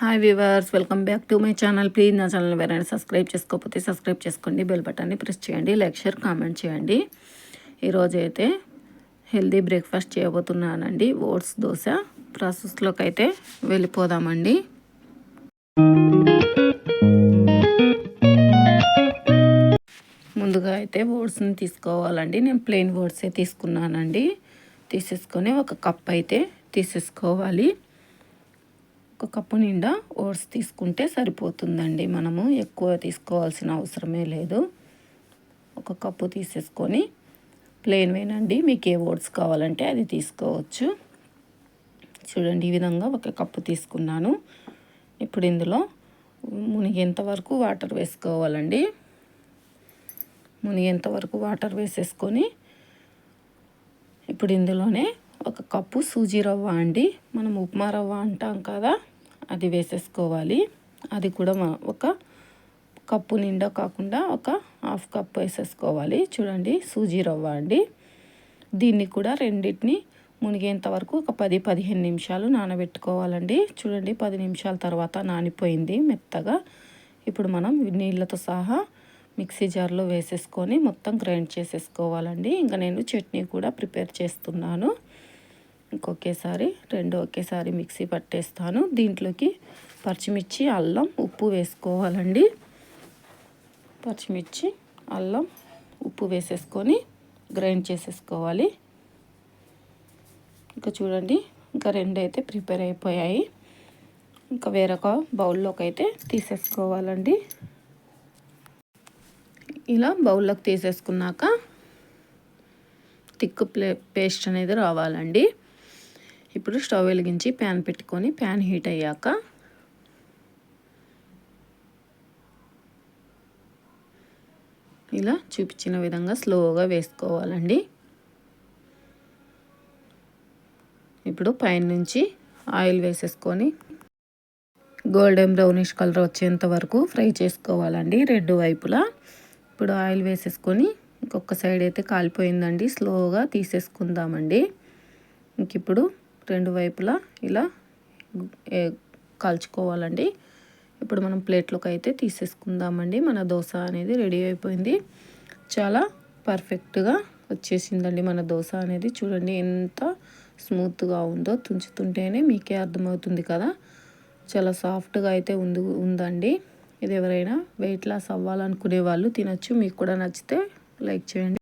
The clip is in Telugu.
Hi viewers, welcome back to my channel. Please నా ఛానల్ ఎవరైనా సబ్స్క్రైబ్ చేసుకోకపోతే సబ్స్క్రైబ్ చేసుకోండి, బెల్ బటన్ని ప్రెస్ చేయండి, లైక్ షేర్ కామెంట్ చేయండి. ఈరోజు అయితే హెల్దీ బ్రేక్ఫాస్ట్ చేయబోతున్నానండి, ఓట్స్ దోశ. ప్రాసెస్లోకి అయితే వెళ్ళిపోదామండి. ముందుగా అయితే ఓట్స్ని తీసుకోవాలండి. నేను ప్లెయిన్ ఓట్సే తీసుకున్నానండి. తీసేసుకొని ఒక కప్ అయితే తీసేసుకోవాలి. ఒక కప్పు నిండా ఓట్స్ తీసుకుంటే సరిపోతుందండి. మనము ఎక్కువ తీసుకోవాల్సిన అవసరమే లేదు. ఒక కప్పు తీసేసుకొని ప్లెయిన్ వేనండి, మీకు ఏ ఓట్స్ కావాలంటే అది తీసుకోవచ్చు. చూడండి, ఈ విధంగా ఒక కప్పు తీసుకున్నాను. ఇప్పుడు ఇందులో మునిగేంత వరకు వాటర్ వేసుకోవాలండి. మునిగేంత వరకు వాటర్ వేసేసుకొని ఇప్పుడు ఇందులోనే ఒక కప్పు సూజీ రవ్వ అండి, మనం ఉప్మా రవ్వ అంటాం కదా, అది వేసేసుకోవాలి. అది కూడా ఒక కప్పు నిండా కాకుండా ఒక హాఫ్ కప్ వేసేసుకోవాలి. చూడండి, సూజీ రవ్వ అండి. దీన్ని కూడా రెండింటిని మునిగేంత వరకు ఒక 10-15 నిమిషాలు నానబెట్టుకోవాలండి. చూడండి, 10 నిమిషాల తర్వాత నానిపోయింది మెత్తగా. ఇప్పుడు మనం నీళ్ళతో సహా మిక్సీ జార్లో వేసేసుకొని మొత్తం గ్రైండ్ చేసేసుకోవాలండి. ఇంకా నేను చట్నీ కూడా ప్రిపేర్ చేస్తున్నాను. ఇంకొకేసారి రెండు ఒకేసారి మిక్సీ పట్టేస్తాను. దీంట్లోకి పచ్చిమిర్చి, అల్లం, ఉప్పు వేసుకోవాలండి. పచ్చిమిర్చి, అల్లం, ఉప్పు వేసేసుకొని గ్రైండ్ చేసేసుకోవాలి. ఇంకా చూడండి, ఇంకా రెండు అయితే ప్రిపేర్ అయిపోయాయి. ఇంకా వేరొక బౌల్లోకి అయితే తీసేసుకోవాలండి. ఇలా బౌల్లోకి తీసేసుకున్నాక థిక్ పేస్ట్ అనేది రావాలండి. ఇప్పుడు స్టవ్ వెలిగించి ప్యాన్ పెట్టుకొని ప్యాన్ హీట్ అయ్యాక ఇలా చూపించిన విధంగా స్లోగా వేసుకోవాలండి. ఇప్పుడు పైన నుంచి ఆయిల్ వేసేసుకొని గోల్డెన్ బ్రౌనిష్ కలర్ వచ్చేంత వరకు ఫ్రై చేసుకోవాలండి రెండు వైపులా. ఇప్పుడు ఆయిల్ వేసేసుకొని ఇంకొక సైడ్ అయితే కాలిపోయిందండి, స్లోగా తీసేసుకుందామండి. ఇంక ఇప్పుడు రెండు వైపులా ఇలా కాల్చుకోవాలండి. ఇప్పుడు మనం ప్లేట్లోకి అయితే తీసేసుకుందామండి. మన దోశ అనేది రెడీ అయిపోయింది. చాలా పర్ఫెక్ట్గా వచ్చేసిందండి మన దోశ అనేది. చూడండి ఎంత స్మూత్గా ఉందో, తుంచుతుంటేనే మీకే అర్థమవుతుంది కదా. చాలా సాఫ్ట్గా అయితే ఉందండి. ఇది ఎవరైనా వెయిట్ లాస్ అవ్వాలనుకునే వాళ్ళు తినచ్చు. మీకు కూడా నచ్చితే లైక్ చేయండి.